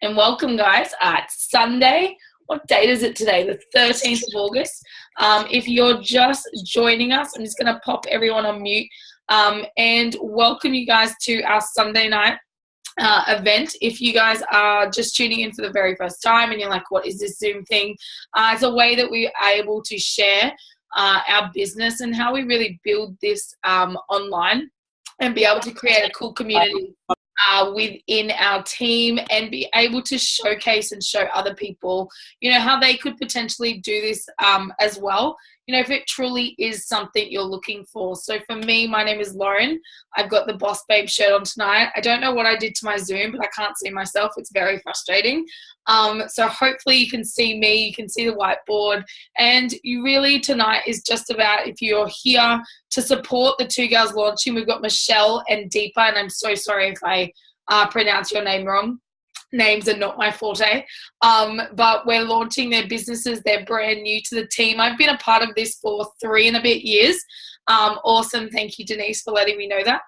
And welcome, guys. It's Sunday. What date is it today? The 13th of August. If you're just joining us, I'm just going to pop everyone on mute and welcome you guys to our Sunday night event. If you guys are just tuning in for the very first time and you're like, what is this Zoom thing? It's a way that we are able to share our business and how we really build this online and be able to create a cool community within our team and be able to showcase and show other people, how they could potentially do this as well, if it truly is something you're looking for. So for me, my name is Lauren. I've got the Boss Babe shirt on tonight. I don't know what I did to my Zoom, but I can't see myself. It's very frustrating. So hopefully you can see me, you can see the whiteboard, and you really tonight is just about, if you're here to support the two girls launching, we've got Michelle and Deepa, and I'm so sorry if I pronounce your name wrong. Names are not my forte, but we're launching their businesses. They're brand new to the team. I've been a part of this for 3 and a bit years. Awesome. Thank you, Denise, for letting me know that.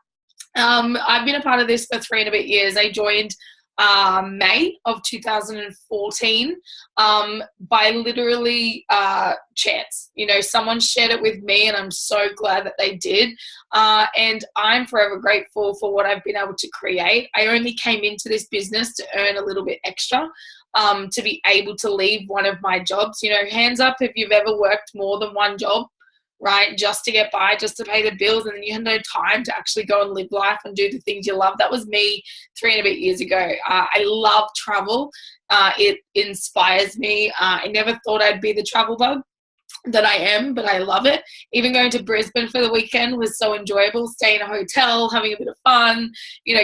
I've been a part of this for 3 and a bit years. I joined May of 2014 by literally chance. Someone shared it with me, and I'm so glad that they did. And I'm forever grateful for what I've been able to create. I only came into this business to earn a little bit extra, to be able to leave one of my jobs. Hands up if you've ever worked more than one job, right? Just to get by, just to pay the bills, and then you had no time to actually go and live life and do the things you love. That was me 3 and a bit years ago. I love travel. It inspires me. I never thought I'd be the travel bug that I am, but I love it. Even going to Brisbane for the weekend was so enjoyable. Staying in a hotel, having a bit of fun,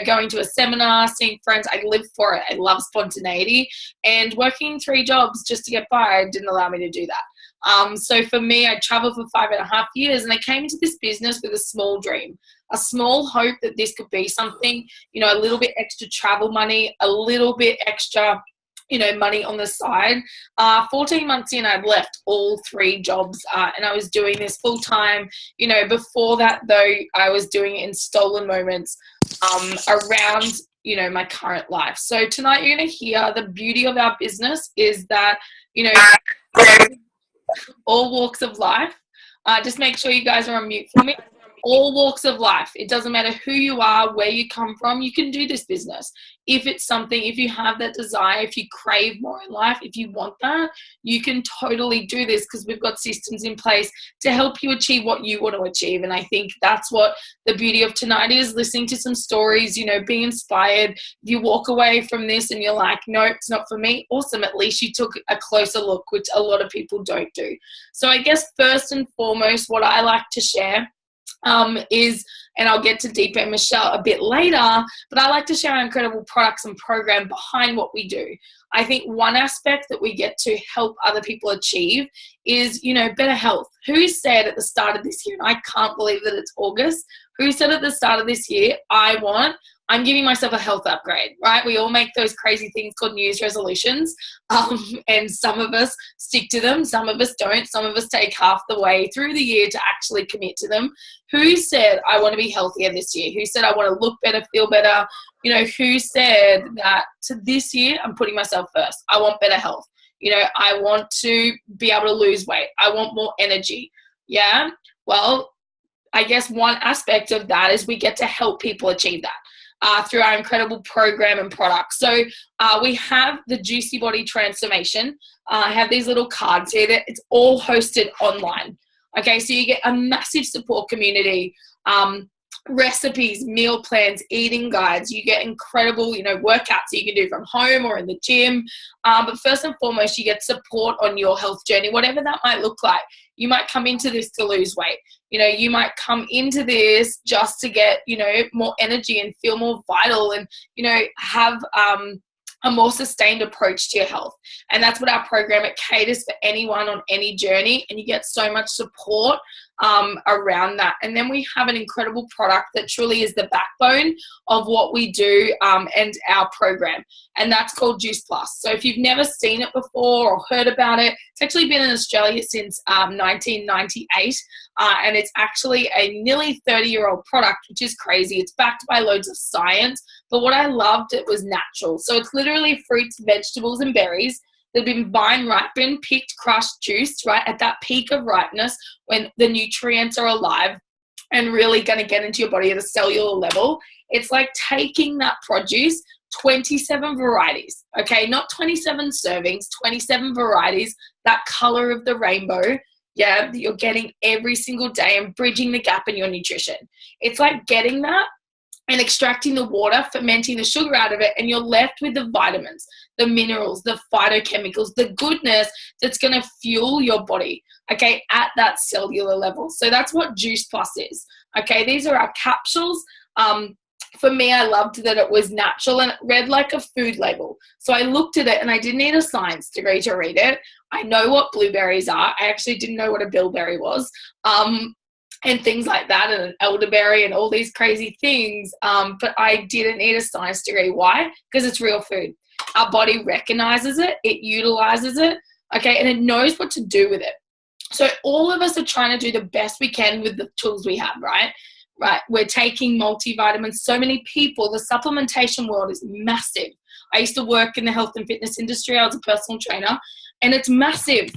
going to a seminar, seeing friends. I live for it. I love spontaneity, and working 3 jobs just to get by didn't allow me to do that. So for me, I traveled for 5.5 years, and I came into this business with a small dream, a small hope that this could be something, a little bit extra travel money, a little bit extra money on the side. 14 months in, I'd left all 3 jobs, and I was doing this full time. Before that, though, I was doing it in stolen moments around, my current life. So tonight you're going to hear the beauty of our business is that, all walks of life. Just make sure you guys are on mute for me. All walks of life. It doesn't matter who you are, where you come from, you can do this business. If it's something, if you have that desire, if you crave more in life, if you want that, you can totally do this, because we've got systems in place to help you achieve what you want to achieve. And I think that's what the beauty of tonight is, listening to some stories, being inspired. If you walk away from this and you're like, no, it's not for me, awesome. At least you took a closer look, which a lot of people don't do. So I guess first and foremost, what I like to share is, and I'll get to Deepa and Michelle a bit later, but I like to share our incredible products and program behind what we do. I think one aspect that we get to help other people achieve is, better health. Who said at the start of this year, and I can't believe that it's August, who said at the start of this year, I'm giving myself a health upgrade, right? We all make those crazy things called New Year's resolutions, and some of us stick to them, some of us don't, some of us take half the way through the year to actually commit to them. Who said I want to be healthier this year? Who said I want to look better, feel better? Who said that to this year I'm putting myself first? I want better health. I want to be able to lose weight. I want more energy. Yeah. Well, I guess one aspect of that is we get to help people achieve that. Through our incredible program and products. So we have the Juicy Body Transformation. I have these little cards here that it's all hosted online. Okay, so you get a massive support community, recipes, meal plans, eating guides. You get incredible, workouts that you can do from home or in the gym. But first and foremost, you get support on your health journey, whatever that might look like. You might come into this to lose weight. You might come into this just to get, more energy and feel more vital and, have a more sustained approach to your health. And that's what our program, it caters for anyone on any journey, and you get so much support around that. And then we have an incredible product that truly is the backbone of what we do and our program, and that's called Juice Plus. So if you've never seen it before or heard about it, it's actually been in Australia since 1998, and it's actually a nearly 30-year-old product, which is crazy. It's backed by loads of science, but what I loved, it was natural. So it's literally fruits, vegetables, and berries that have been vine ripened, picked, crushed, juiced, right, at that peak of ripeness when the nutrients are alive and really going to get into your body at a cellular level. It's like taking that produce, 27 varieties, okay, not 27 servings, 27 varieties, that color of the rainbow, yeah, that you're getting every single day, and bridging the gap in your nutrition. It's like getting that and extracting the water, fermenting the sugar out of it, and you're left with the vitamins, the minerals, the phytochemicals, the goodness that's going to fuel your body, okay, at that cellular level. So that's what Juice Plus is, okay? These are our capsules. For me, I loved that it was natural and it read like a food label. So I looked at it, and I didn't need a science degree to read it. I know what blueberries are. I actually didn't know what a bilberry was. And things like that, and an elderberry and all these crazy things. But I didn't need a science degree. Why? Because it's real food. Our body recognizes it, it utilizes it, okay, and it knows what to do with it. So all of us are trying to do the best we can with the tools we have, right? Right. We're taking multivitamins. So many people, the supplementation world is massive. I used to work in the health and fitness industry. I was a personal trainer, and it's massive.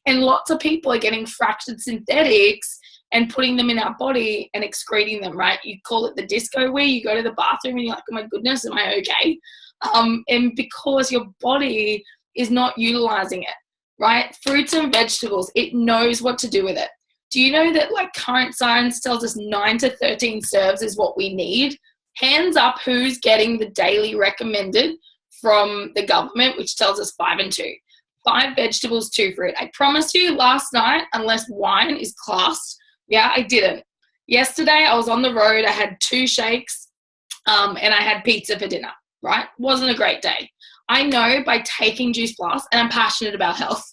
And lots of people are getting fractured synthetics and putting them in our body and excreting them, right? You call it the disco where you go to the bathroom and you're like, oh my goodness, am I okay? And because your body is not utilizing it, right? Fruits and vegetables, it knows what to do with it. Do you know that like current science tells us 9 to 13 serves is what we need? Hands up who's getting the daily recommended from the government, which tells us 5 and 2. 5 vegetables, 2 fruit. I promise you last night, unless wine is classed, yeah, I didn't. Yesterday, I was on the road. I had 2 shakes and I had pizza for dinner, right? Wasn't a great day. I know by taking Juice Plus, and I'm passionate about health,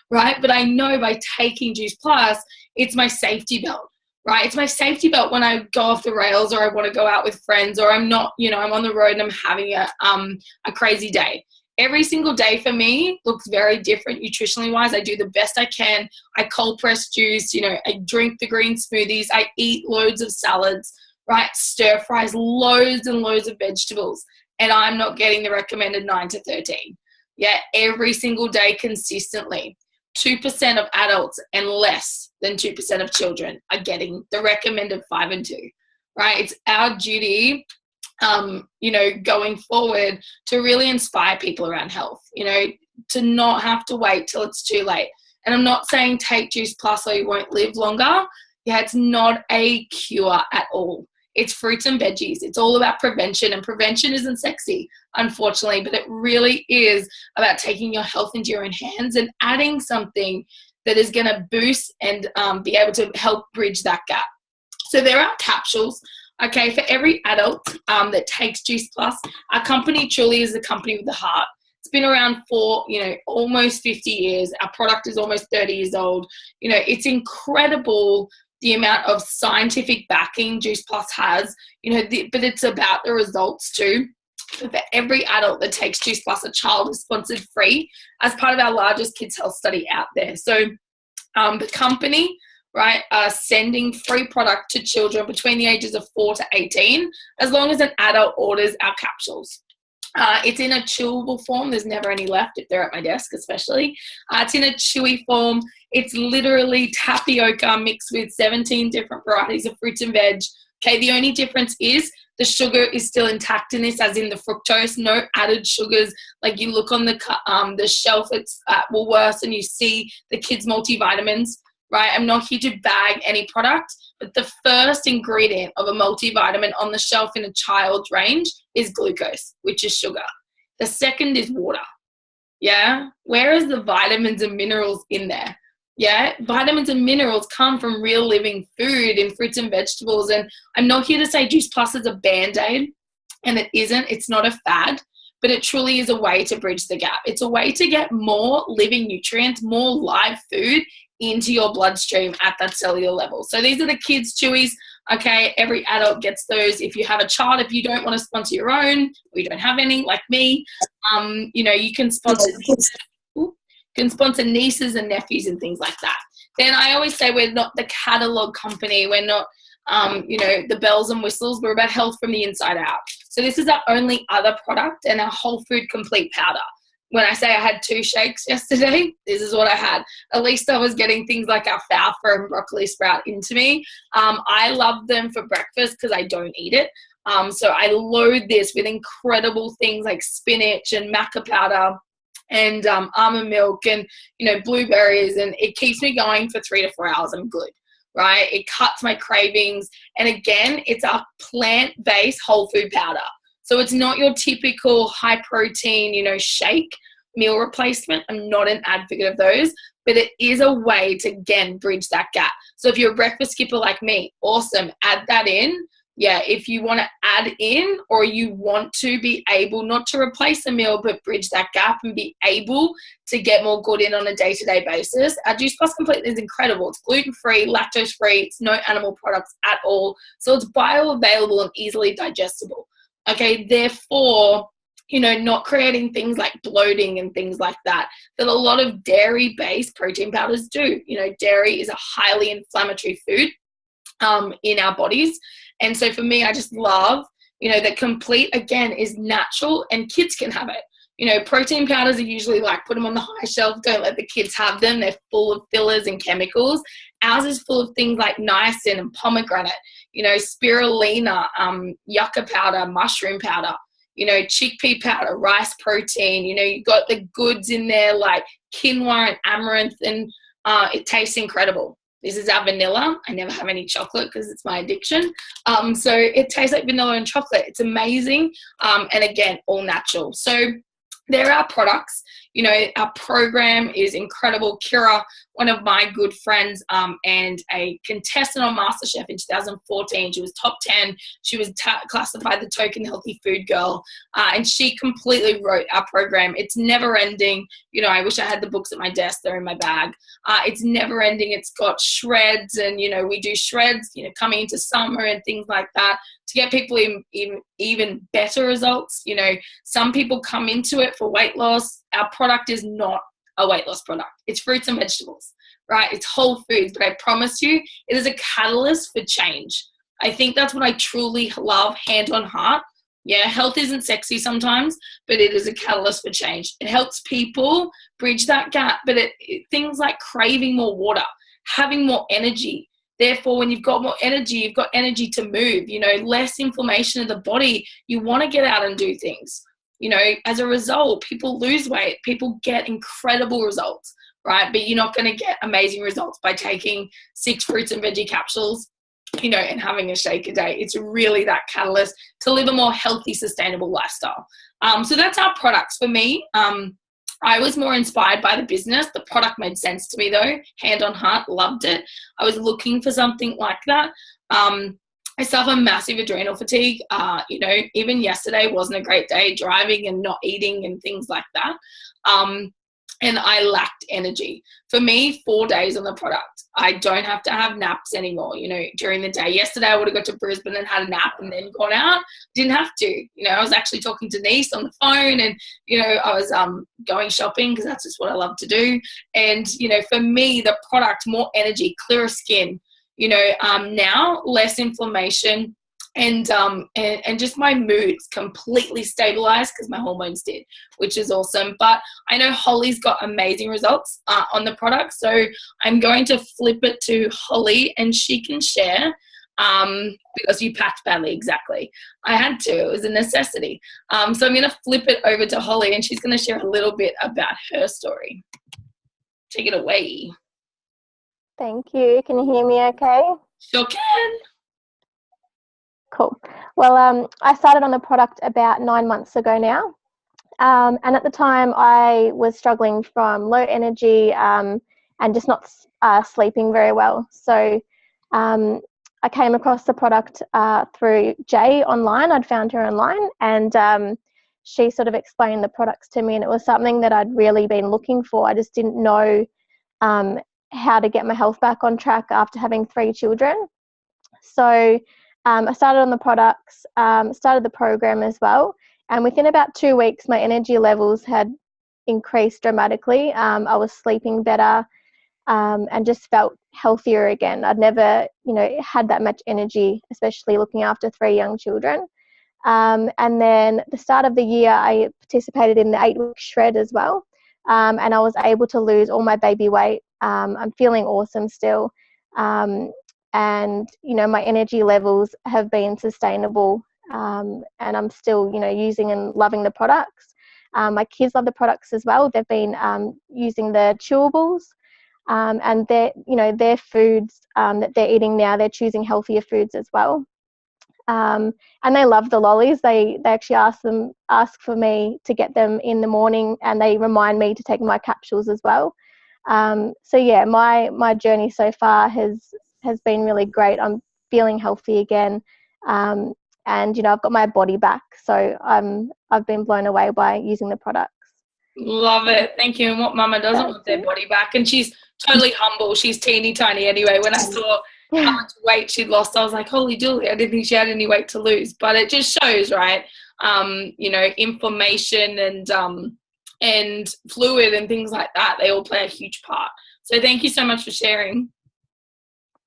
right? But I know by taking Juice Plus, it's my safety belt, right? It's my safety belt when I go off the rails, or I want to go out with friends, or I'm not, I'm on the road and I'm having a crazy day. Every single day for me looks very different nutritionally wise. I do the best I can. I cold press juice, I drink the green smoothies. I eat loads of salads, right? Stir fries, loads and loads of vegetables. And I'm not getting the recommended 9 to 13. Yeah, every single day consistently. 2% of adults and less than 2% of children are getting the recommended 5 and 2, right? It's our duty going forward to really inspire people around health, to not have to wait till it's too late. And I'm not saying take Juice Plus or you won't live longer. Yeah, it's not a cure at all. It's fruits and veggies. It's all about prevention, and prevention isn't sexy, unfortunately, but it really is about taking your health into your own hands and adding something that is going to boost and be able to help bridge that gap. So there are capsules. Okay, for every adult that takes Juice Plus, our company truly is the company with the heart. It's been around for, almost 50 years. Our product is almost 30 years old. It's incredible the amount of scientific backing Juice Plus has, but it's about the results too. For every adult that takes Juice Plus, a child is sponsored free as part of our largest kids health study out there. So the company, right, sending free product to children between the ages of 4 to 18, as long as an adult orders our capsules. It's in a chewable form. There's never any left if they're at my desk, especially. It's in a chewy form. It's literally tapioca mixed with 17 different varieties of fruits and veg. Okay, the only difference is the sugar is still intact in this, as in the fructose, no added sugars. Like you look on the shelf, it's at Woolworths, and you see the kids' multivitamins. Right, I'm not here to bag any product, but the first ingredient of a multivitamin on the shelf in a child's range is glucose, which is sugar. The second is water. Yeah, where is the vitamins and minerals in there? Yeah, vitamins and minerals come from real living food in fruits and vegetables. And I'm not here to say Juice Plus is a Band-Aid, and it isn't. It's not a fad. But it truly is a way to bridge the gap. It's a way to get more living nutrients, more live food into your bloodstream at that cellular level. So these are the kids' chewies. Okay, every adult gets those. If you have a child, if you don't want to sponsor your own, or you don't have any like me, you can sponsor nieces and nephews and things like that. Then I always say we're not the catalog company. We're not, the bells and whistles. We're about health from the inside out. So this is our only other product, and our whole food complete powder. When I say I had 2 shakes yesterday, this is what I had. At least I was getting things like alfalfa and broccoli sprout into me. I love them for breakfast because I don't eat it. So I load this with incredible things like spinach and maca powder and almond milk and, blueberries, and it keeps me going for 3 to 4 hours. I'm good, right? It cuts my cravings. And again, it's a plant-based whole food powder. So it's not your typical high protein, shake meal replacement. I'm not an advocate of those, but it is a way to, again, bridge that gap. So if you're a breakfast skipper like me, awesome, add that in. Yeah, if you want to add in, or you want to be able not to replace a meal, but bridge that gap and be able to get more good in on a day-to-day basis, our Juice Plus Complete is incredible. It's gluten-free, lactose-free, it's no animal products at all. So it's bioavailable and easily digestible. Okay, therefore, not creating things like bloating and things like that a lot of dairy-based protein powders do. Dairy is a highly inflammatory food in our bodies. And so for me, I just love, that complete, again, is natural and kids can have it. Protein powders are usually like, put them on the high shelf, don't let the kids have them. They're full of fillers and chemicals. Ours is full of things like niacin and pomegranate, spirulina, yucca powder, mushroom powder, chickpea powder, rice protein. You've got the goods in there like quinoa and amaranth, and it tastes incredible. This is our vanilla. I never have any chocolate because it's my addiction. So it tastes like vanilla and chocolate. It's amazing. And again, all natural. So there are products. Our program is incredible. Kira, one of my good friends, and a contestant on MasterChef in 2014. She was top 10. She was classified the token healthy food girl. And she completely wrote our program. It's never ending. I wish I had the books at my desk. They're in my bag. It's never ending. It's got shreds, and, we do shreds, coming into summer and things like that to get people even better results. Some people come into it for weight loss. Our product is not a weight loss product. It's fruits and vegetables, right? It's whole foods, but I promise you, it is a catalyst for change. I think that's what I truly love, hand on heart. Yeah, health isn't sexy sometimes, but it is a catalyst for change. It helps people bridge that gap, but things like craving more water, having more energy. Therefore, when you've got more energy, you've got energy to move, less inflammation of the body. You want to get out and do things. As a result, people lose weight, people get incredible results, right? But you're not going to get amazing results by taking 6 fruits and veggie capsules, and having a shake a day. It's really that catalyst to live a more healthy, sustainable lifestyle. So that's our products. For me, I was more inspired by the business. The product made sense to me though, hand on heart, loved it. I was looking for something like that. I suffer massive adrenal fatigue. Even yesterday wasn't a great day, driving and not eating and things like that. And I lacked energy. For me, 4 days on the product. I don't have to have naps anymore, during the day. Yesterday, I would have got to Brisbane and had a nap and then gone out. Didn't have to. I was actually talking to Niece on the phone, and, I was going shopping because that's just what I love to do. And, for me, the product, more energy, clearer skin, now less inflammation, and just my mood's completely stabilized because my hormones did, which is awesome. But I know Holly's got amazing results on the product, so I'm going to flip it to Holly and she can share, because you packed badly. Exactly, I had to. It was a necessity. So I'm going to flip it over to Holly, and she's going to share a little bit about her story. Take it away. Thank you. Can you hear me okay? Sure can. Cool. Well, I started on the product about 9 months ago now. And at the time, I was struggling from low energy and just not sleeping very well. So I came across the product through Jay online. I'd found her online, and she sort of explained the products to me, and it was something that I'd really been looking for. I just didn't know how to get my health back on track after having 3 children. So I started on the products, started the program as well, and within about 2 weeks my energy levels had increased dramatically. I was sleeping better, and just felt healthier again. I'd never, had that much energy, especially looking after 3 young children. And then the start of the year, I participated in the 8-week shred as well, and I was able to lose all my baby weight. I'm feeling awesome still, and my energy levels have been sustainable, and I'm still, using and loving the products. My kids love the products as well. They've been using the chewables. And their foods that they're eating now, they're choosing healthier foods as well. And they love the lollies. They actually ask for me to get them in the morning, and they remind me to take my capsules as well. So yeah, my journey so far has been really great. I'm feeling healthy again, and I've got my body back. So I've been blown away by using the products. Love it. Thank you. And what mama doesn't want their body back? And she's totally humble. She's teeny tiny anyway. When I saw how much weight she'd lost, I was like, holy dooly, I didn't think she had any weight to lose. But it just shows, right? Inflammation and fluid and things like that, they all play a huge part. So thank you so much for sharing.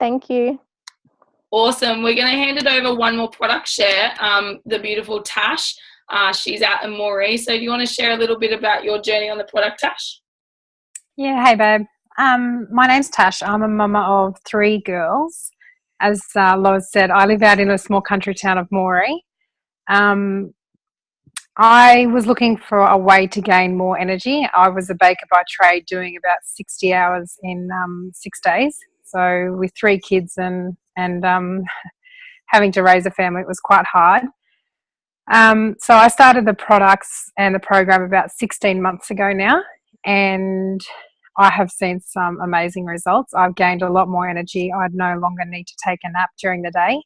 Thank you. Awesome. We're going to hand it over one more product share, the beautiful Tash. She's out in Moree. So do you want to share a little bit about your journey on the product, Tash? Yeah, hey babe. My name's Tash. I'm a mama of 3 girls. As Lois said, I live out in a small country town of Moree. I was looking for a way to gain more energy. I was a baker by trade, doing about 60 hours in 6 days. So with 3 kids and having to raise a family, it was quite hard. So I started the products and the program about 16 months ago now, and I have seen some amazing results. I've gained a lot more energy. I no longer need to take a nap during the day.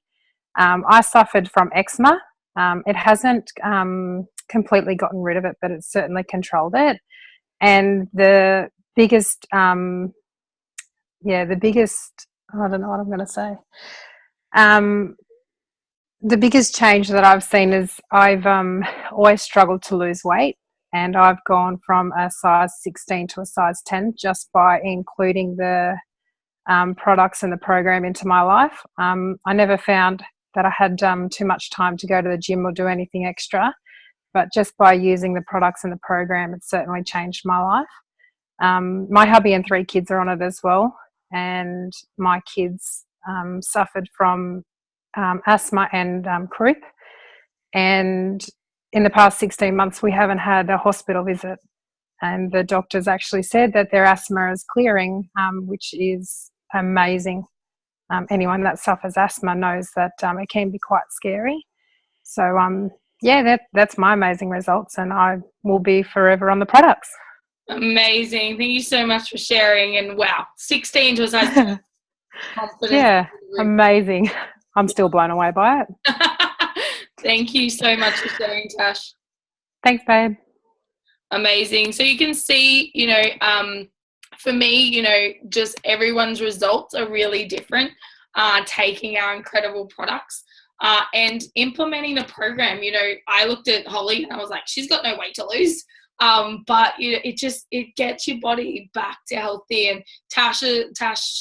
I suffered from eczema. It hasn't completely gotten rid of it, but it's certainly controlled it. And the biggest, I don't know what I'm going to say. The biggest change that I've seen is I've always struggled to lose weight, and I've gone from a size 16 to a size 10 just by including the products and the program into my life. I never found that I had too much time to go to the gym or do anything extra, but just by using the products and the program, it's certainly changed my life. My hubby and 3 kids are on it as well, and my kids suffered from asthma and croup, and in the past 16 months we haven't had a hospital visit, and the doctors actually said that their asthma is clearing, which is amazing. Anyone that suffers asthma knows that it can be quite scary. So that's my amazing results, and I will be forever on the products. Amazing. Thank you so much for sharing. And wow, 16 to a size 10. Confidence. Yeah, amazing. I'm still blown away by it. Thank you so much for sharing, Tash. Thanks, babe. Amazing. So you can see, for me, just everyone's results are really different, taking our incredible products and implementing the program. I looked at Holly and I was like, she's got no weight to lose. But it gets your body back to healthy. And Tash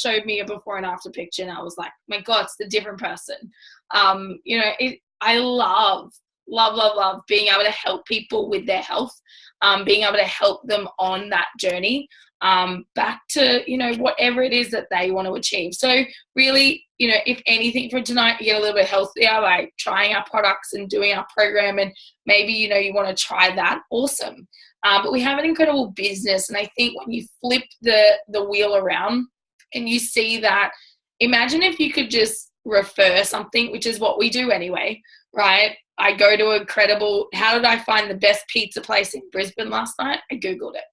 showed me a before and after picture, and I was like, my God, it's a different person. I love being able to help people with their health, being able to help them on that journey, back to, whatever it is that they want to achieve. So really, if anything for tonight, you get a little bit healthier by trying our products and doing our program, and maybe, you want to try that, awesome. But we have an incredible business, and I think when you flip the wheel around and you see that, imagine if you could just refer something, which is what we do anyway, right? I go to how did I find the best pizza place in Brisbane last night? I Googled it.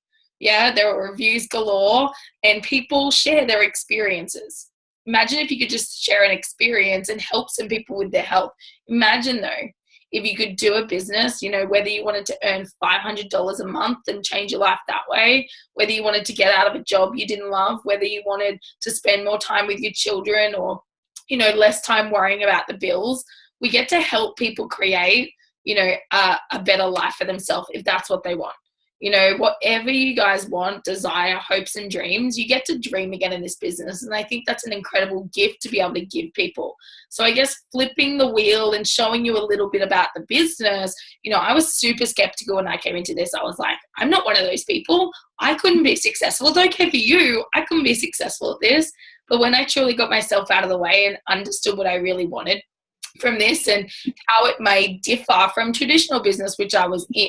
Yeah, there were reviews galore, and people share their experiences. Imagine if you could just share an experience and help some people with their health. Imagine though, if you could do a business, you know, whether you wanted to earn $500 a month and change your life that way, whether you wanted to get out of a job you didn't love, whether you wanted to spend more time with your children or, you know, less time worrying about the bills, we get to help people create, you know, a better life for themselves if that's what they want. You know, whatever you guys want, desire, hopes and dreams, you get to dream again in this business. And I think that's an incredible gift to be able to give people. So I guess flipping the wheel and showing you a little bit about the business, you know, I was super skeptical when I came into this. I was like, I'm not one of those people. I couldn't be successful. It's okay for you. I couldn't be successful at this. But when I truly got myself out of the way and understood what I really wanted from this and how it may differ from traditional business, which I was in.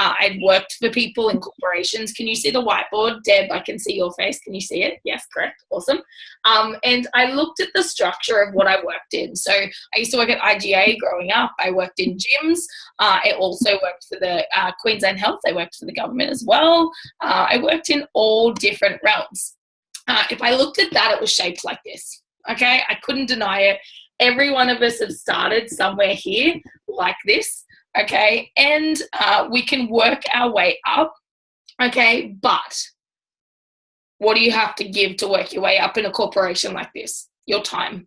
I'd worked for people in corporations. Can you see the whiteboard? Deb, I can see your face. Can you see it? Yes, correct. Awesome. And I looked at the structure of what I worked in. So I used to work at IGA growing up. I worked in gyms. I also worked for the Queensland Health. I worked for the government as well. I worked in all different realms. If I looked at that, it was shaped like this. Okay, I couldn't deny it. Every one of us have started somewhere here like this. Okay, and we can work our way up, okay, but what do you have to give to work your way up in a corporation like this? Your time.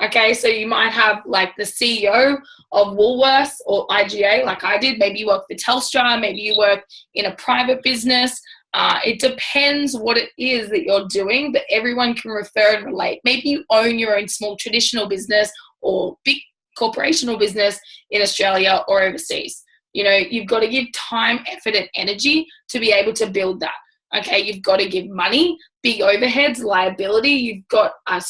Okay, so you might have like the CEO of Woolworths or IGA like I did. Maybe you work for Telstra, maybe you work in a private business. It depends what it is that you're doing, but everyone can refer and relate. Maybe you own your own small traditional business or big corporational business in Australia or overseas. You know, you've got to give time, effort, and energy to be able to build that. Okay, you've got to give money, big overheads, liability. You've got a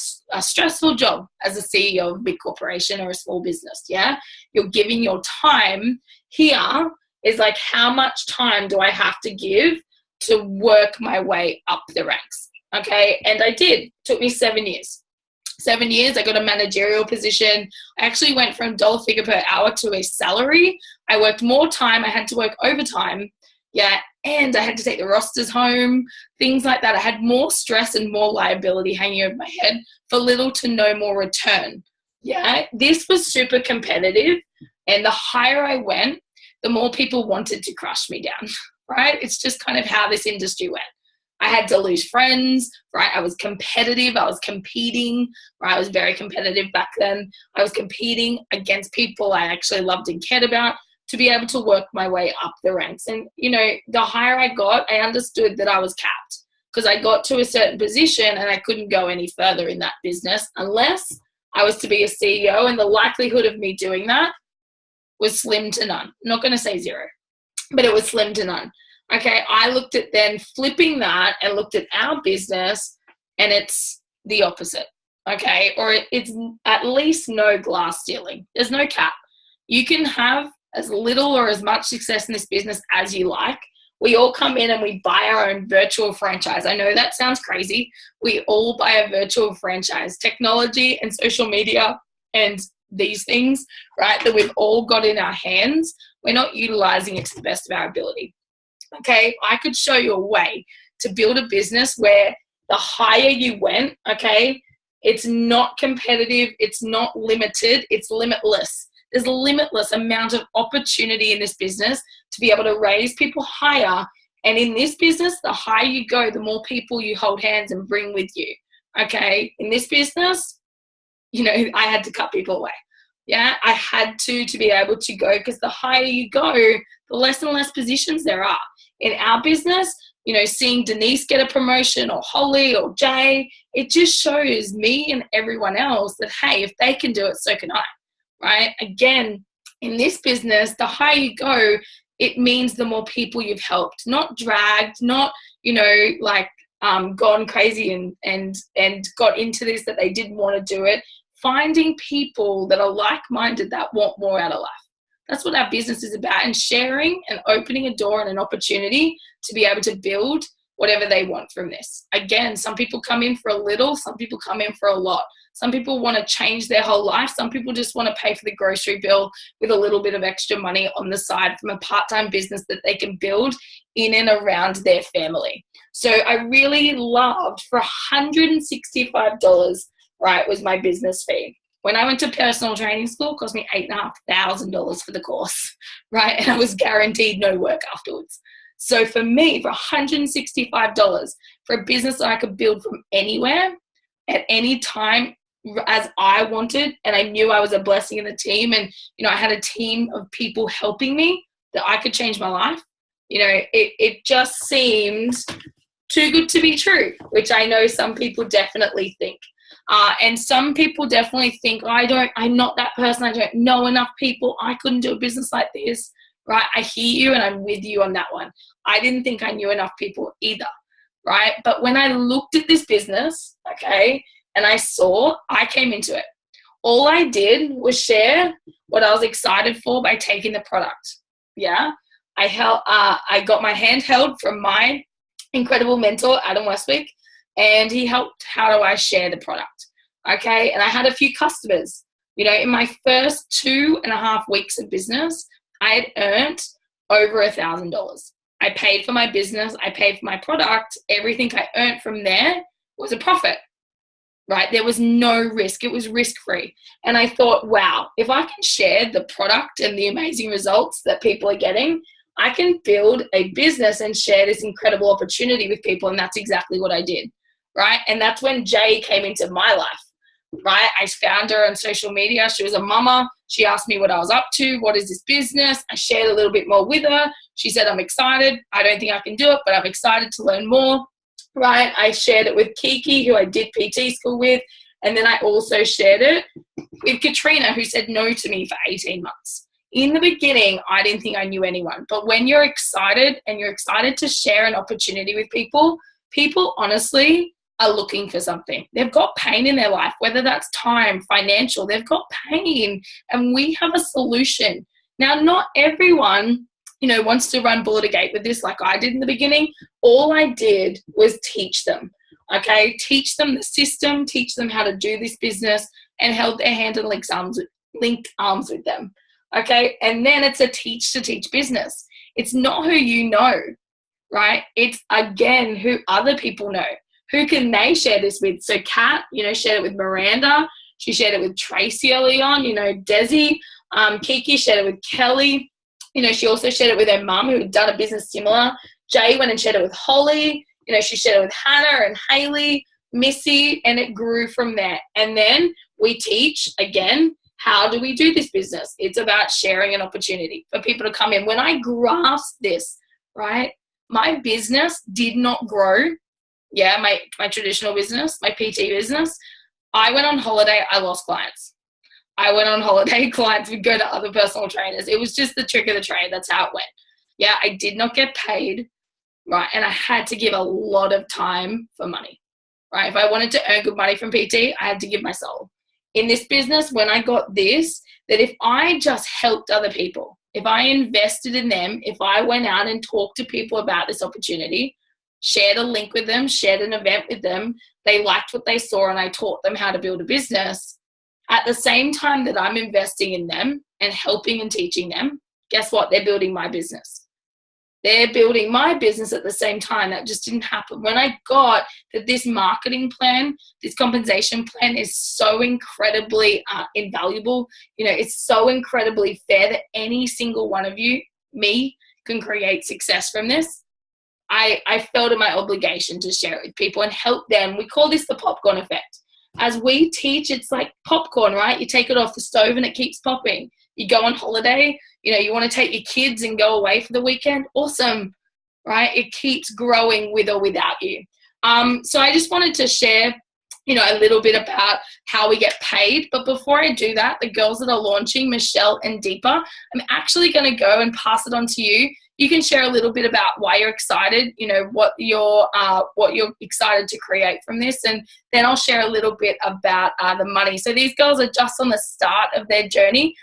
stressful job as a CEO of a big corporation or a small business. Yeah, you're giving your time. Here is like, how much time do I have to give to work my way up the ranks? Okay, and I did. It took me 7 years. 7 years, I got a managerial position. I actually went from dollar figure per hour to a salary. I worked more time. I had to work overtime. Yeah, and I had to take the rosters home, things like that. I had more stress and more liability hanging over my head for little to no more return. Yeah, this was super competitive. And the higher I went, the more people wanted to crush me down, right? It's just kind of how this industry went. I had to lose friends, right? I was competitive. I was competing, right? I was very competitive back then. I was competing against people I actually loved and cared about to be able to work my way up the ranks. And, you know, the higher I got, I understood that I was capped because I got to a certain position and I couldn't go any further in that business unless I was to be a CEO. And the likelihood of me doing that was slim to none. I'm not going to say zero, but it was slim to none. Okay, I looked at then flipping that and looked at our business and it's the opposite, okay? Or it's at least no glass ceiling. There's no cap. You can have as little or as much success in this business as you like. We all come in and we buy our own virtual franchise. I know that sounds crazy. We all buy a virtual franchise. Technology and social media and these things, right, that we've all got in our hands, we're not utilizing it to the best of our ability. Okay, I could show you a way to build a business where the higher you went, okay, it's not competitive, it's not limited, it's limitless. There's a limitless amount of opportunity in this business to be able to raise people higher. And in this business, the higher you go, the more people you hold hands and bring with you. Okay, in this business, you know, I had to cut people away. Yeah, I had to be able to go because the higher you go, the less and less positions there are. In our business, you know, seeing Denise get a promotion or Holly or Jay, it just shows me and everyone else that, hey, if they can do it, so can I, right? Again, in this business, the higher you go, it means the more people you've helped, not dragged, not, you know, like gone crazy and got into this that they didn't want to do it. Finding people that are like-minded that want more out of life. That's what our business is about, and sharing and opening a door and an opportunity to be able to build whatever they want from this. Again, some people come in for a little, some people come in for a lot. Some people want to change their whole life. Some people just want to pay for the grocery bill with a little bit of extra money on the side from a part-time business that they can build in and around their family. So I really loved, for $165, right, was my business fee. When I went to personal training school, it cost me $8,500 for the course, right? And I was guaranteed no work afterwards. So for me, for $165 for a business that I could build from anywhere at any time as I wanted, and I knew I was a blessing in the team, and, you know, I had a team of people helping me, that I could change my life. You know, it just seemed too good to be true, which I know some people definitely think. And some people definitely think, I'm not that person. I don't know enough people. I couldn't do a business like this, right? I hear you and I'm with you on that one. I didn't think I knew enough people either, right? But when I looked at this business, okay, and I came into it. All I did was share what I was excited for by taking the product. Yeah. I got my hand held from my incredible mentor, Adam Westwick, and he helped how do I share the product. Okay. And I had a few customers. You know, in my first 2.5 weeks of business, I had earned over $1,000. I paid for my business. I paid for my product. Everything I earned from there was a profit. Right? There was no risk. It was risk-free. And I thought, wow, if I can share the product and the amazing results that people are getting, I can build a business and share this incredible opportunity with people. And that's exactly what I did. Right? And that's when Jay came into my life. Right? I found her on social media. She was a mama. She asked me what I was up to. What is this business? I shared a little bit more with her. She said, I'm excited. I don't think I can do it, but I'm excited to learn more. Right, I shared it with Kiki, who I did PT school with, and then I also shared it with Katrina, who said no to me for 18 months. In the beginning, I didn't think I knew anyone, but when you're excited and you're excited to share an opportunity with people, people honestly are looking for something. They've got pain in their life, whether that's time, financial, they've got pain, and we have a solution. Now, not everyone, you know, wants to run bullet a gate with this like I did in the beginning. All I did was teach them, okay? Teach them the system, teach them how to do this business, and held their hand and linked arms with them, okay? And then it's a teach to teach business. It's not who you know, right? It's, again, who other people know. Who can they share this with? So Kat, you know, shared it with Miranda. She shared it with Tracy early on, you know, Desi. Kiki shared it with Kelly. You know, she also shared it with her mum, who had done a business similar. Jay went and shared it with Holly. You know, she shared it with Hannah and Haley, Missy, and it grew from there. And then we teach, again, how do we do this business? It's about sharing an opportunity for people to come in. When I grasped this, right, my business did not grow. Yeah, my traditional business, my PT business. I went on holiday, I lost clients. I went on holiday, clients would go to other personal trainers. It was just the trick of the trade. That's how it went. Yeah, I did not get paid, right? And I had to give a lot of time for money, right? If I wanted to earn good money from PT, I had to give my soul. In this business, when I got this, that if I just helped other people, if I invested in them, if I went out and talked to people about this opportunity, shared a link with them, shared an event with them, they liked what they saw, and I taught them how to build a business. At the same time that I'm investing in them and helping and teaching them, guess what? They're building my business. They're building my business at the same time. That just didn't happen. When I got that this marketing plan, this compensation plan is so incredibly invaluable, you know, it's so incredibly fair that any single one of you, me, can create success from this. I felt it my obligation to share it with people and help them. We call this the popcorn effect. As we teach, it's like popcorn, right? You take it off the stove and it keeps popping. You go on holiday, you know, you want to take your kids and go away for the weekend. Awesome, right? It keeps growing with or without you. So I just wanted to share, you know, a little bit about how we get paid. But before I do that, the girls that are launching, Michelle and Deepa, I'm actually going to go and pass it on to you. You can share a little bit about why you're excited, you know, what you're excited to create from this, and then I'll share a little bit about the money. So these girls are just on the start of their journey,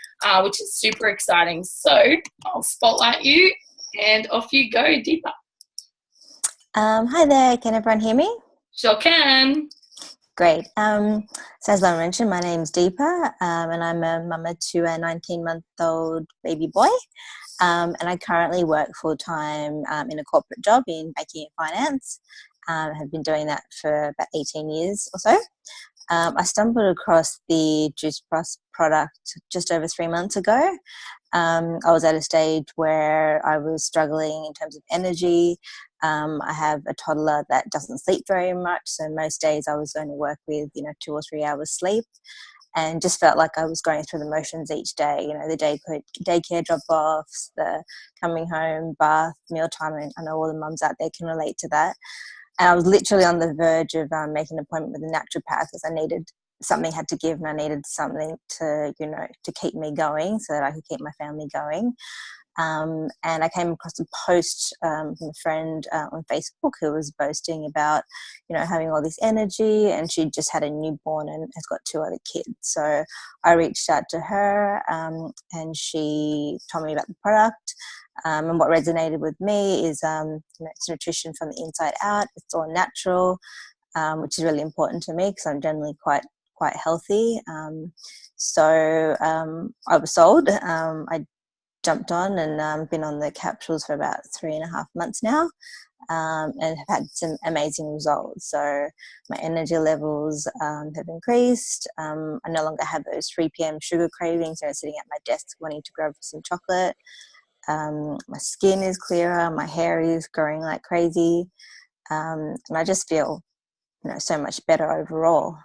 which is super exciting. So I'll spotlight you, and off you go, Deepa. Hi there, can everyone hear me? Sure can. Great. So as I mentioned, my name's Deepa, and I'm a mama to a 19-month-old baby boy. And I currently work full-time in a corporate job in banking and finance. Have been doing that for about 18 years or so. I stumbled across the Juice Plus product just over 3 months ago. I was at a stage where I was struggling in terms of energy. I have a toddler that doesn't sleep very much, so most days I was going to work with 2 or 3 hours sleep, and just felt like I was going through the motions each day. The daycare drop-offs, the coming home, bath, mealtime. And I know all the mums out there can relate to that. And I was literally on the verge of making an appointment with a naturopath, because I needed something had to give, and I needed something to to keep me going, so that I could keep my family going. And I came across a post from a friend on Facebook who was boasting about, having all this energy, and she just had a newborn and has got 2 other kids. So I reached out to her, and she told me about the product. And what resonated with me is, it's nutrition from the inside out. It's all natural, which is really important to me because I'm generally quite healthy. So I was sold. I jumped on and been on the capsules for about 3.5 months now, and have had some amazing results. So my energy levels have increased. I no longer have those 3 p.m. sugar cravings, sitting at my desk wanting to grab some chocolate. My skin is clearer, my hair is growing like crazy, and I just feel so much better overall.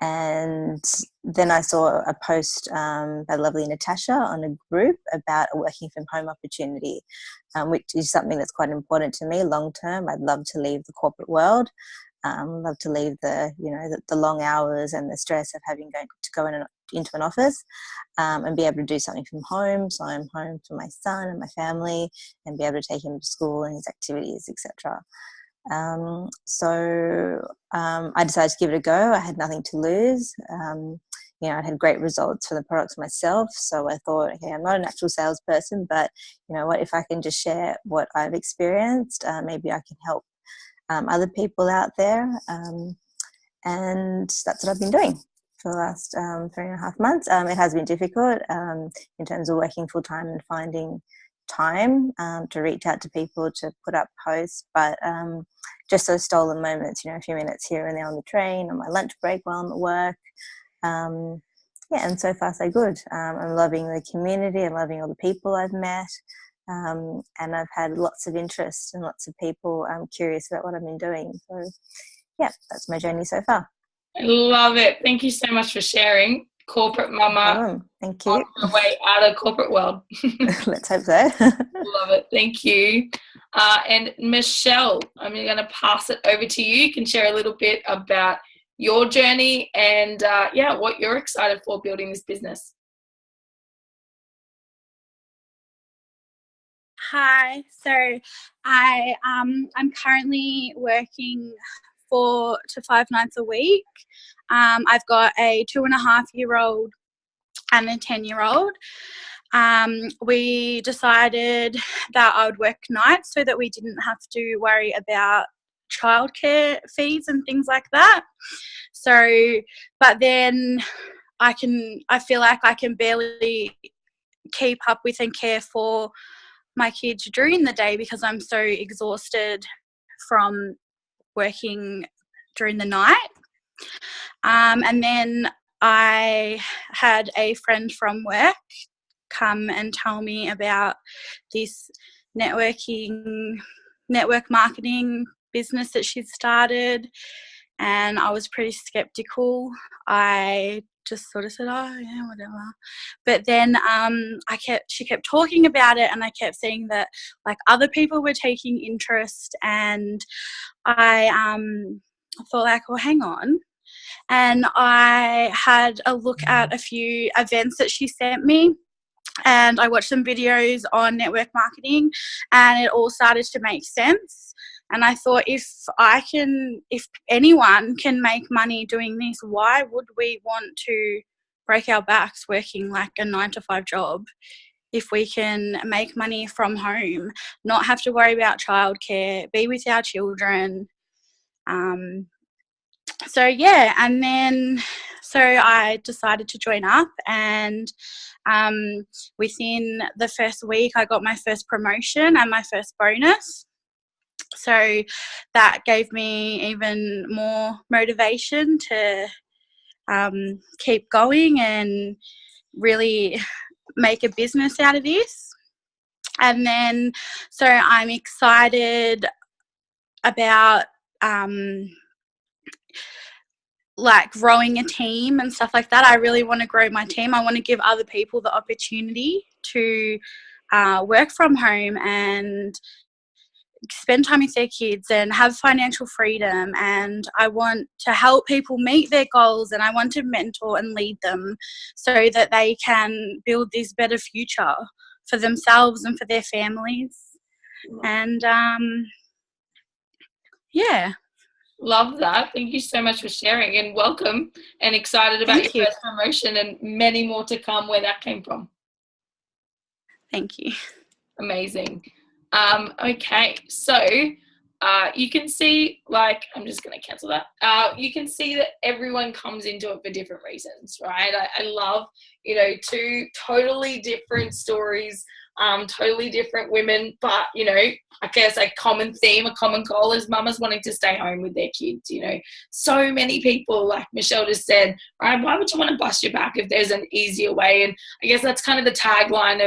And then I saw a post by lovely Natasha on a group about a working from home opportunity, which is something that's quite important to me long term. I'd love to leave the corporate world, love to leave the long hours and the stress of having to go into an office, and be able to do something from home. So I'm home for my son and my family, and be able to take him to school and his activities, etc. I decided to give it a go. I had nothing to lose. I had great results for the products myself. So I thought, okay, I'm not an actual salesperson, but what if I can just share what I've experienced? Maybe I can help other people out there. And that's what I've been doing for the last 3.5 months. It has been difficult in terms of working full time and finding time to reach out to people, to put up posts, but just those stolen moments, a few minutes here and there on the train, on my lunch break while I'm at work. And so far so good. I'm loving the community, I'm loving all the people I've met, and I've had lots of interest and lots of people curious about what I've been doing. So yeah, that's my journey so far. I love it. Thank you so much for sharing. Corporate mama. Thank you. On her way out of corporate world. Let's hope so. Love it. Thank you. And Michelle, I'm going to pass it over to you. You can share a little bit about your journey and what you're excited for building this business. Hi. So I'm currently working 4 to 5 nights a week. I've got a 2.5-year-old and a 10-year-old. We decided that I would work nights so that we didn't have to worry about childcare fees and things like that. So, but then I feel like I can barely keep up with and care for my kids during the day because I'm so exhausted from working during the night. And then I had a friend from work come and tell me about this network marketing business that she'd started, and I was pretty skeptical. I just sort of said, oh yeah, whatever. But then she kept talking about it, and I kept seeing that like other people were taking interest, and I thought like, well, hang on. And I had a look at a few events that she sent me, and I watched some videos on network marketing, and it all started to make sense. And I thought, if anyone can make money doing this, why would we want to break our backs working like a 9-to-5 job if we can make money from home, not have to worry about childcare, be with our children? So I decided to join up, and within the first week I got my first promotion and my first bonus. So that gave me even more motivation to keep going and really make a business out of this. And then, so I'm excited about like growing a team and stuff like that. I really want to grow my team. I want to give other people the opportunity to work from home and spend time with their kids and have financial freedom. And I want to help people meet their goals, and I want to mentor and lead them so that they can build this better future for themselves and for their families. And yeah. Love that. Thank you so much for sharing, and welcome, and excited about Thank your you. first promotion and many more to come where that came from. Thank you. Amazing. Okay, so you can see, like, I'm just going to cancel that. You can see that everyone comes into it for different reasons, right? I love, you know, two totally different stories, totally different women, but, you know, I guess a common theme, a common goal is mamas wanting to stay home with their kids. You know, so many people, like Michelle just said, right, why would you want to bust your back if there's an easier way? And I guess that's kind of the tagline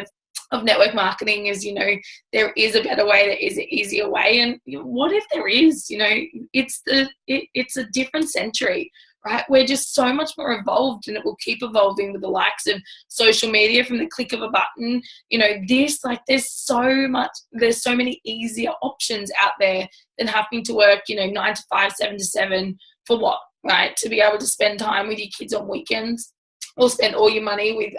of network marketing is, you know, there is a better way, there is an easier way. And you know, what if there is? You know, it's a different century, right? We're just so much more evolved, and it will keep evolving with the likes of social media from the click of a button. You know, there's so many easier options out there than having to work, you know, 9 to 5, 7 to 7 for what, right? To be able to spend time with your kids on weekends, or spend all your money with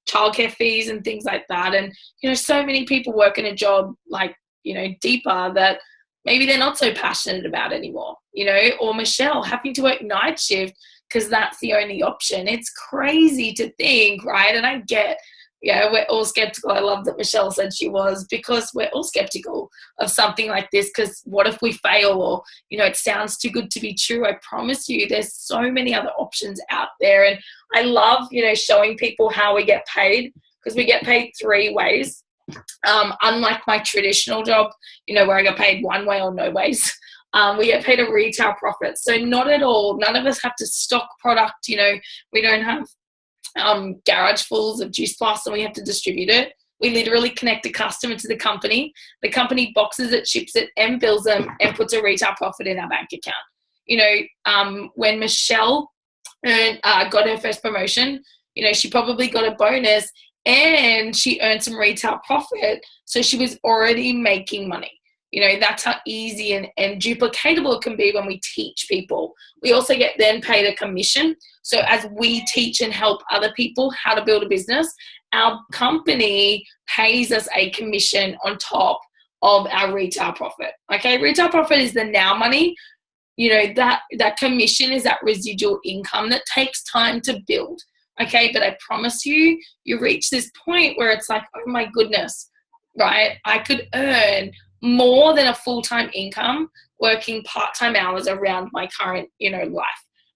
childcare fees and things like that. And, you know, so many people work in a job like, you know, Deepa, that maybe they're not so passionate about anymore, you know, or Michelle having to work night shift because that's the only option. It's crazy to think, right? And I get, yeah, we're all skeptical. I love that Michelle said she was, because we're all skeptical of something like this, because what if we fail, or, you know, it sounds too good to be true. I promise you there's so many other options out there. And I love, you know, showing people how we get paid, because we get paid 3 ways. Unlike my traditional job, you know, where I get paid one way or no ways, we get paid a retail profit. So not at all, none of us have to stock product. You know, we don't have garage fulls of Juice Plus and we have to distribute it. We literally connect a customer to the company boxes it, ships it, and bills them, and puts a retail profit in our bank account. You know, when Michelle got her first promotion, you know, she probably got a bonus and she earned some retail profit, so she was already making money. You know, that's how easy and duplicatable it can be when we teach people. We also get then paid a commission. So as we teach and help other people how to build a business, our company pays us a commission on top of our retail profit. Okay, retail profit is the now money. You know, that commission is that residual income that takes time to build. Okay, but I promise you, you reach this point where it's like, oh my goodness, right? I could earn more than a full-time income working part-time hours around my current, you know, life.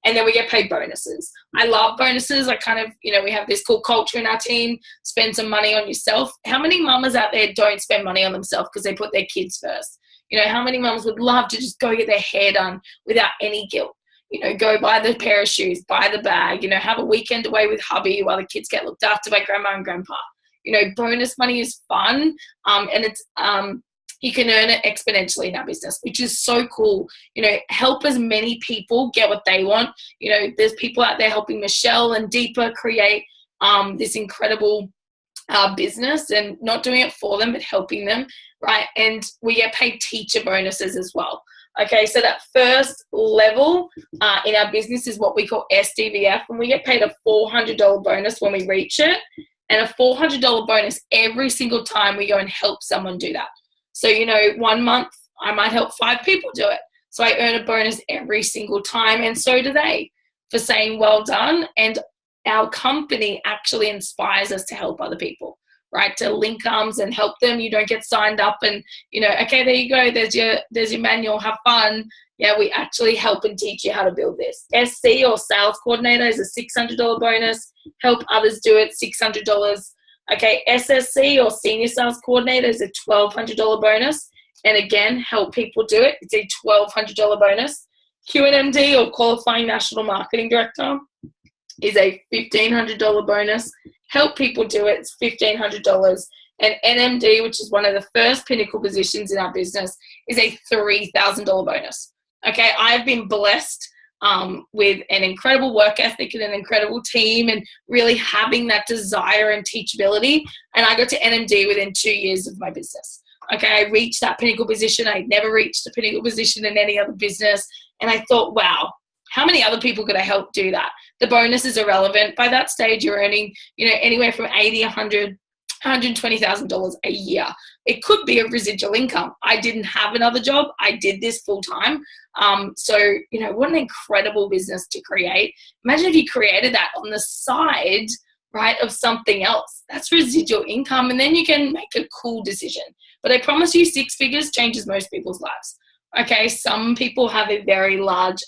And then we get paid bonuses. I love bonuses. I kind of, you know, we have this cool culture in our team, spend some money on yourself. How many mamas out there don't spend money on themselves because they put their kids first? You know, how many mums would love to just go get their hair done without any guilt? You know, go buy the pair of shoes, buy the bag, you know, have a weekend away with hubby while the kids get looked after by grandma and grandpa. You know, bonus money is fun, and it's you can earn it exponentially in our business, which is so cool. You know, help as many people get what they want. You know, there's people out there helping Michelle and Deepa create this incredible business, and not doing it for them, but helping them, right? And we get paid teacher bonuses as well. Okay, so that first level in our business is what we call SDVF, and we get paid a $400 bonus when we reach it, and a $400 bonus every single time we go and help someone do that. So, you know, 1 month I might help 5 people do it. So I earn a bonus every single time, and so do they, for saying well done. And our company actually inspires us to help other people, right? To link arms and help them. You don't get signed up and, you know, okay, there you go. There's your manual. Have fun. Yeah, we actually help and teach you how to build this. SC or sales coordinator is a $600 bonus. Help others do it, $600. Okay, SSC or senior sales coordinator is a $1,200 bonus. and again, help people do it. It's a $1,200 bonus. QNMD, or Qualifying National Marketing Director, is a $1,500 bonus. Help people do it. It's $1,500. And NMD, which is one of the first pinnacle positions in our business, is a $3,000 bonus. Okay, I've been blessed with an incredible work ethic and an incredible team, and really having that desire and teachability. And I got to NMD within 2 years of my business. Okay, I reached that pinnacle position. I'd never reached a pinnacle position in any other business. And I thought, wow, how many other people could I help do that? The bonus is irrelevant. By that stage, you're earning, anywhere from $80,000, $100,000, $120,000 a year. It could be a residual income. I didn't have another job. I did this full time. So, what an incredible business to create. Imagine if you created that on the side, right, of something else. That's residual income, and then you can make a cool decision. But I promise you, 6 figures changes most people's lives. Okay, some people have a very large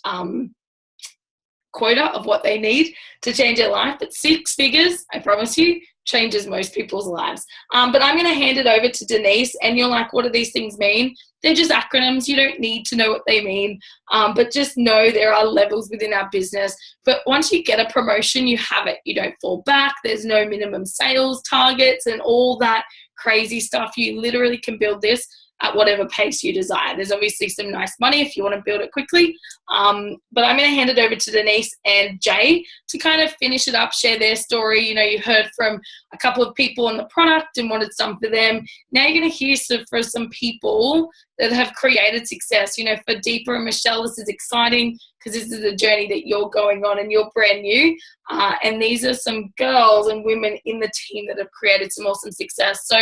quota of what they need to change their life, but 6 figures, I promise you, changes most people's lives. But I'm going to hand it over to Denise, and you're like, what do these things mean? They're just acronyms. You don't need to know what they mean, but just know there are levels within our business. But once you get a promotion, you have it. You don't fall back. There's no minimum sales targets and all that crazy stuff. You literally can build this at whatever pace you desire. There's obviously some nice money if you want to build it quickly. But I'm going to hand it over to Denise and Jay to kind of finish it up, share their story. You heard from a couple of people on the product and what it's done for them. Now you're going to hear from some people that have created success. For Deepa and Michelle, this is exciting because this is a journey that you're going on and you're brand new. And these are some girls and women in the team that have created some awesome success. So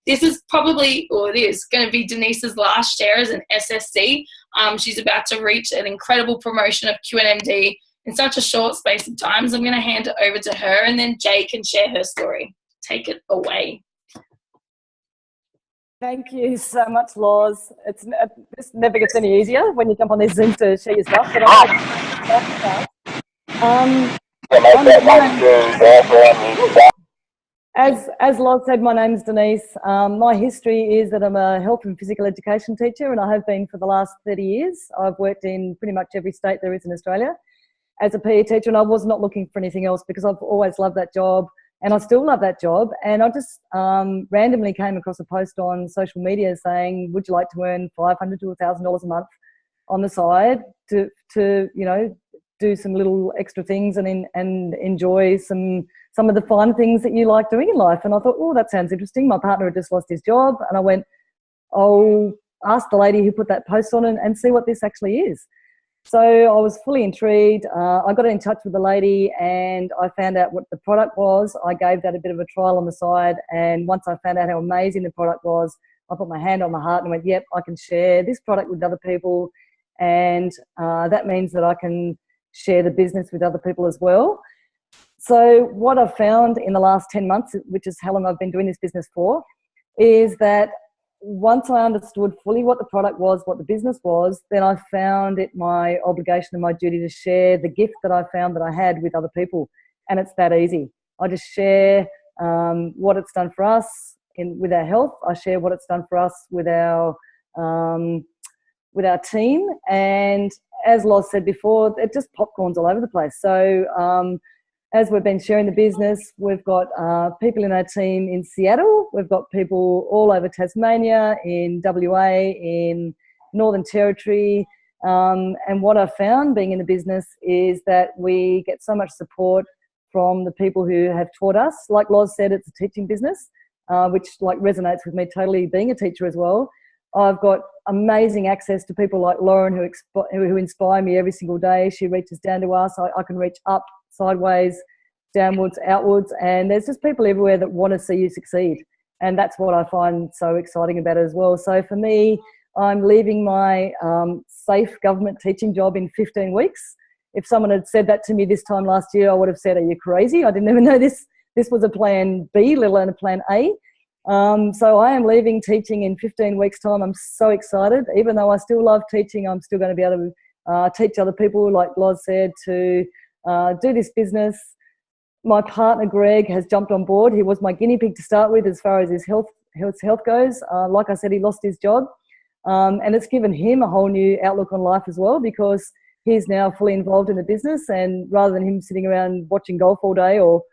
this is probably, or it is going to be Denise's last share as an SSC. She's about to reach an incredible promotion of QNMD in such a short space of time. So I'm going to hand it over to her, and then Jay can share her story. Take it away. Thank you so much, Laws. This never gets any easier when you jump on these Zooms to share your stuff. As Laws said, my name's Denise. My history is that I'm a health and physical education teacher, and I have been for the last 30 years. I've worked in pretty much every state there is in Australia as a PE teacher, and I was not looking for anything else because I've always loved that job. And I still love that job. And I just randomly came across a post on social media saying, would you like to earn $500 to $1,000 a month on the side to do some little extra things and enjoy some of the fun things that you like doing in life? And I thought, oh, that sounds interesting. My partner had just lost his job. And I went, I'll ask the lady who put that post on and see what this actually is. So I was fully intrigued. I got in touch with the lady and I found out what the product was. I gave that a bit of a trial on the side, and once I found out how amazing the product was, I put my hand on my heart and went, yep, I can share this product with other people, and that means that I can share the business with other people as well. So what I've found in the last 10 months, which is how long I've been doing this business for, is that once I understood fully what the product was, what the business was, then I found it my obligation and my duty to share the gift that I found that I had with other people. And it's that easy. I just share what it's done for us with our health. I share what it's done for us with our team. And as Loz said before, it just popcorns all over the place. So as we've been sharing the business, we've got people in our team in Seattle. We've got people all over Tasmania, in WA, in Northern Territory. And what I've found being in the business is that we get so much support from the people who have taught us. Like Loz said, it's a teaching business, which resonates with me totally, being a teacher as well. I've got amazing access to people like Lauren who inspire me every single day. She reaches down to us. I can reach up, sideways, downwards, outwards, and there's just people everywhere that want to see you succeed, and that's what I find so exciting about it as well. So for me, I'm leaving my safe government teaching job in 15 weeks. If someone had said that to me this time last year, I would have said, are you crazy? I didn't even know this was a plan B, let alone a plan A. So I am leaving teaching in 15 weeks time. I'm so excited. Even though I still love teaching, I'm still going to be able to teach other people, like Loz said, to do this business. My partner Greg has jumped on board. He was my guinea pig to start with as far as his health goes. Like I said, he lost his job. And it's given him a whole new outlook on life as well, because he's now fully involved in the business, and rather than him sitting around watching golf all day or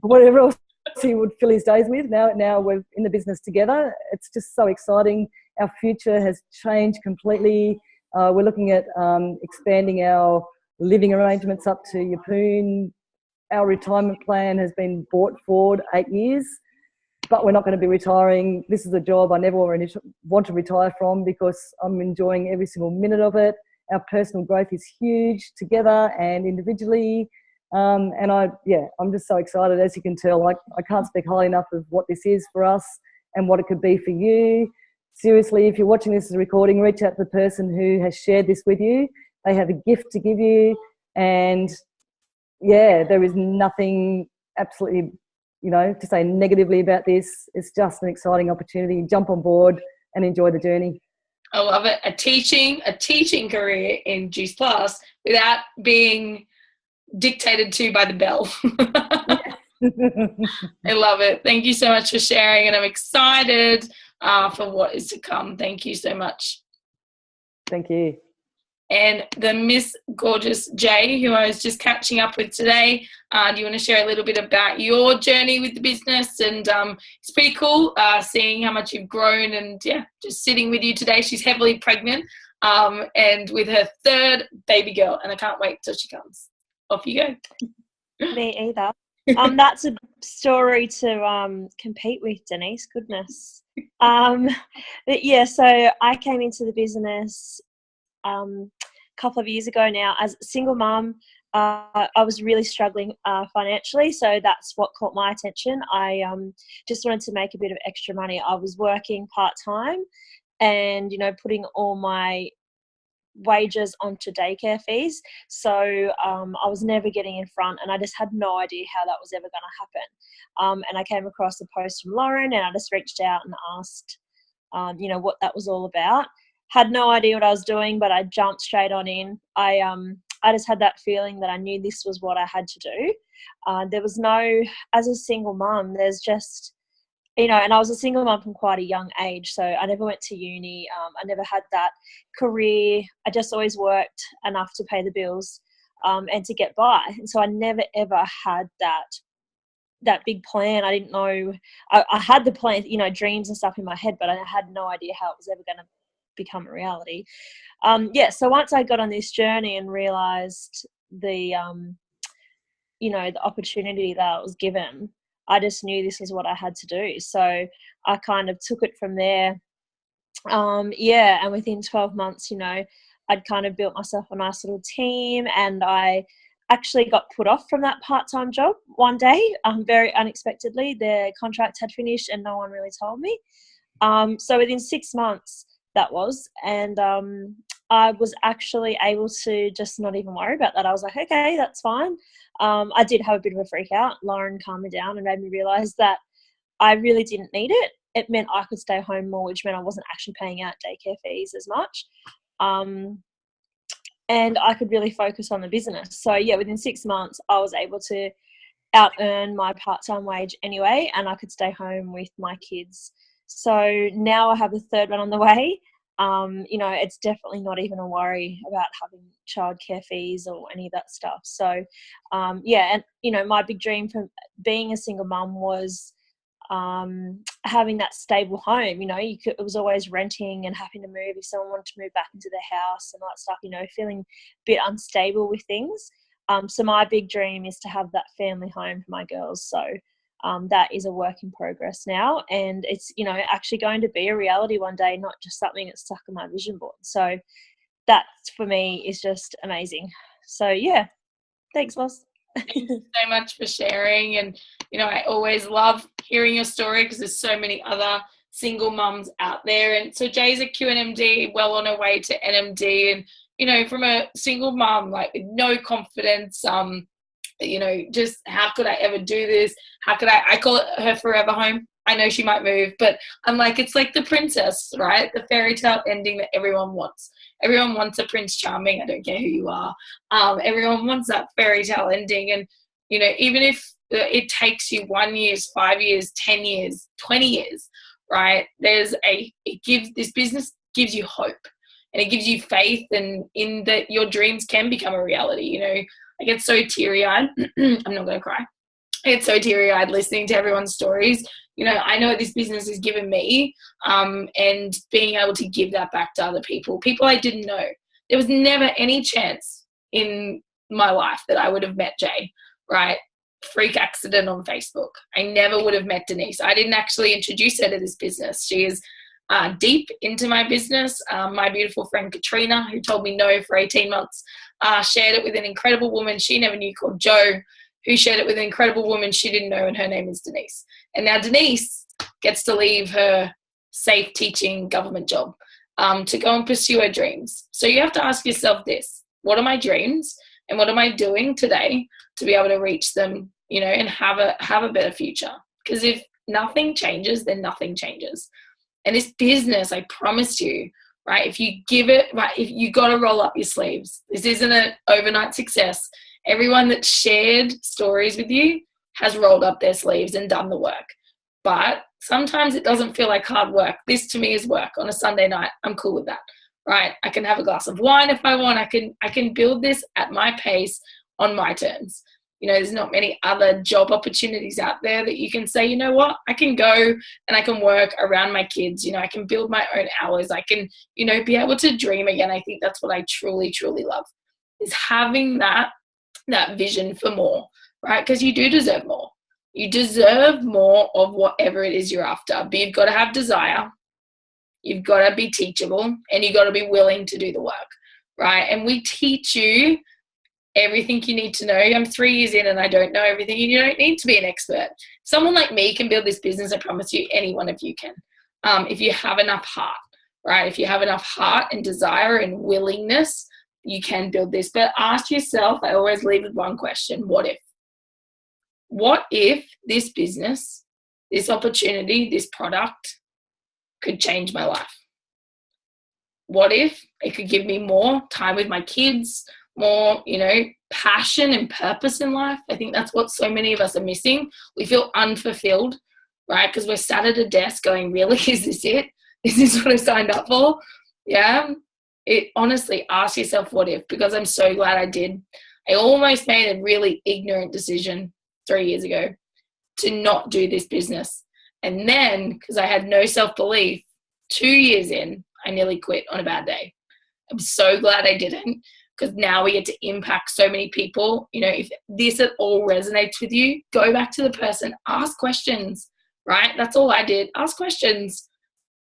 whatever else he would fill his days with, now we're in the business together. It's just so exciting. Our future has changed completely. We're looking at expanding our living arrangements up to Yeppoon. Our retirement plan has been brought forward 8 years, but we're not going to be retiring. This is a job I never want to retire from, because I'm enjoying every single minute of it. Our personal growth is huge together and individually. And I'm just so excited. As you can tell, I can't speak highly enough of what this is for us and what it could be for you. Seriously, if you're watching this as a recording, reach out to the person who has shared this with you. They have a gift to give you, and there is nothing absolutely, to say negatively about this. It's just an exciting opportunity. Jump on board and enjoy the journey. I love it. A teaching career in Juice Plus without being dictated to by the bell. I love it. Thank you so much for sharing, and I'm excited for what is to come. Thank you so much. Thank you. And the Miss Gorgeous Jay, who I was just catching up with today, do you want to share a little bit about your journey with the business? And it's pretty cool seeing how much you've grown, and just sitting with you today. She's heavily pregnant and with her third baby girl, and I can't wait till she comes. Off you go. Me either. That's a story to compete with, Denise. Goodness. But yeah, so I came into the business a couple of years ago now as a single mum. I was really struggling financially, so that's what caught my attention. I just wanted to make a bit of extra money. I was working part-time and, putting all my wages onto daycare fees, so I was never getting in front, and I just had no idea how that was ever going to happen. And I came across a post from Lauren, and I just reached out and asked what that was all about. Had no idea what I was doing, but I jumped straight on in. I just had that feeling that I knew this was what I had to do. There was no, as a single mum, there's just, and I was a single mum from quite a young age, so I never went to uni. I never had that career. I just always worked enough to pay the bills and to get by. And so I never, ever had that big plan. I didn't know. I had the plan, dreams and stuff in my head, but I had no idea how it was ever going to become a reality. So once I got on this journey and realised the opportunity that I was given, I just knew this is what I had to do. So I kind of took it from there. And within 12 months, I'd kind of built myself a nice little team, and I actually got put off from that part-time job one day, very unexpectedly. The contract had finished and no one really told me. So within 6 months that was, and I was actually able to just not even worry about that. I was like, okay, that's fine. I did have a bit of a freak out. Lauren calmed me down and made me realise that I really didn't need it. It meant I could stay home more, which meant I wasn't actually paying out daycare fees as much. And I could really focus on the business. So, within 6 months, I was able to out-earn my part-time wage anyway, and I could stay home with my kids. So now I have the third one on the way. It's definitely not even a worry about having childcare fees or any of that stuff. So, my big dream from being a single mum was having that stable home. It was always renting and having to move if someone wanted to move back into their house and all that stuff, feeling a bit unstable with things. So my big dream is to have that family home for my girls. So that is a work in progress now, and it's actually going to be a reality one day, not just something that's stuck on my vision board. So that for me is just amazing. So thanks, Loz. Thank you so much for sharing, and I always love hearing your story because there's so many other single mums out there. And so Jay's a QNMD, well on her way to NMD, and from a single mum like with no confidence, just how could I ever do this? How could I call it her forever home. I know she might move, but I'm like, it's like the princess, right? The fairy tale ending that everyone wants. Everyone wants a Prince Charming. I don't care who you are. Everyone wants that fairy tale ending. And, even if it takes you 1 year, 5 years, 10 years, 20 years, right? This business gives you hope, and it gives you faith in that your dreams can become a reality. You know, I get so teary-eyed. I'm not going to cry. I get so teary-eyed listening to everyone's stories. You know, I know what this business has given me, and being able to give that back to other people I didn't know. There was never any chance in my life that I would have met Jay, right? Freak accident on Facebook. I never would have met Denise. I didn't actually introduce her to this business. She is deep into my business. My beautiful friend Katrina, who told me no for 18 months, shared it with an incredible woman she never knew called Jo, who shared it with an incredible woman she didn't know, and her name is Denise. And now Denise gets to leave her safe teaching government job to go and pursue her dreams. So you have to ask yourself this: what are my dreams, and what am I doing today to be able to reach them, you know, and have a better future? Because if nothing changes, then nothing changes. And this business, I promise you, right, if you give it, right, if you got to roll up your sleeves. This isn't an overnight success. Everyone that shared stories with you has rolled up their sleeves and done the work. But sometimes it doesn't feel like hard work. This to me is work on a Sunday night. I'm cool with that, right? I can have a glass of wine if I want. I can build this at my pace on my terms. You know, there's not many other job opportunities out there that you can say, you know what, I can go and I can work around my kids. You know, I can build my own hours. I can, you know, be able to dream again. I think that's what I truly, truly love, is having that vision for more, right? Because you do deserve more. You deserve more of whatever it is you're after. But you've got to have desire. You've got to be teachable, and you've got to be willing to do the work, right? And we teach you everything you need to know. I'm 3 years in and I don't know everything, and you don't need to be an expert. Someone like me can build this business. I promise you, any one of you can. If you have enough heart, right? If you have enough heart and desire and willingness, you can build this. But ask yourself, I always leave with one question: what if? What if this business, this opportunity, this product could change my life? What if it could give me more time with my kids, more, you know, passion and purpose in life? I think that's what so many of us are missing. We feel unfulfilled, right? Because we're sat at a desk going, really, is this it? Is this what I signed up for? Yeah. Honestly, ask yourself what if, because I'm so glad I did. I almost made a really ignorant decision 3 years ago to not do this business. And then, because I had no self-belief, 2 years in, I nearly quit on a bad day. I'm so glad I didn't, because now we get to impact so many people. You know, if this at all resonates with you, go back to the person, ask questions, right? That's all I did. Ask questions.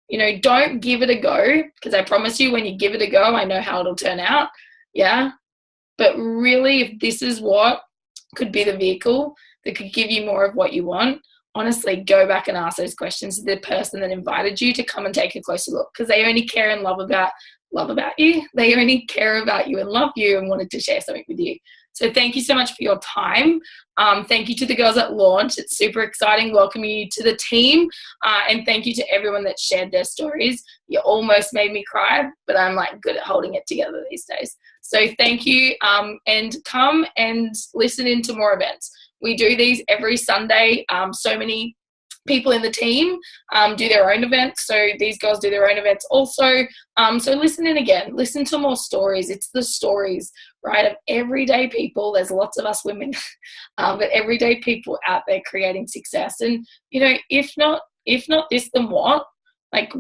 You know, don't give it a go, because I promise you, when you give it a go, I know how it'll turn out. Yeah. But really, if this is what could be the vehicle that could give you more of what you want, honestly, go back and ask those questions to the person that invited you to come and take a closer look, because they only care and love about you. They only care about you and love you and wanted to share something with you. So thank you so much for your time. Thank you to the girls at launch. It's super exciting welcoming you to the team. And thank you to everyone that shared their stories. You almost made me cry, but I'm like good at holding it together these days. So thank you, and come and listen into more events. We do these every Sunday. So many people in the team do their own events. So these girls do their own events also. So listen in again. Listen to more stories. It's the stories, right, of everyday people. There's lots of us women, but everyday people out there creating success. And, you know, if not this, then what? Like,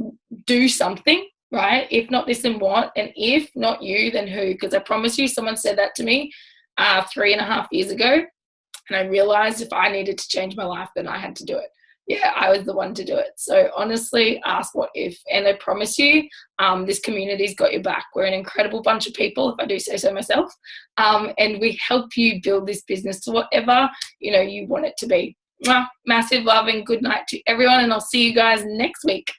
do something, right? If not this, then what? And if not you, then who? Because I promise you, someone said that to me 3.5 years ago. And I realized if I needed to change my life, then I had to do it. Yeah, I was the one to do it. So honestly, ask what if. And I promise you, this community's got your back. We're an incredible bunch of people, if I do say so myself. And we help you build this business to whatever, you know, you want it to be. Massive love and good night to everyone. And I'll see you guys next week.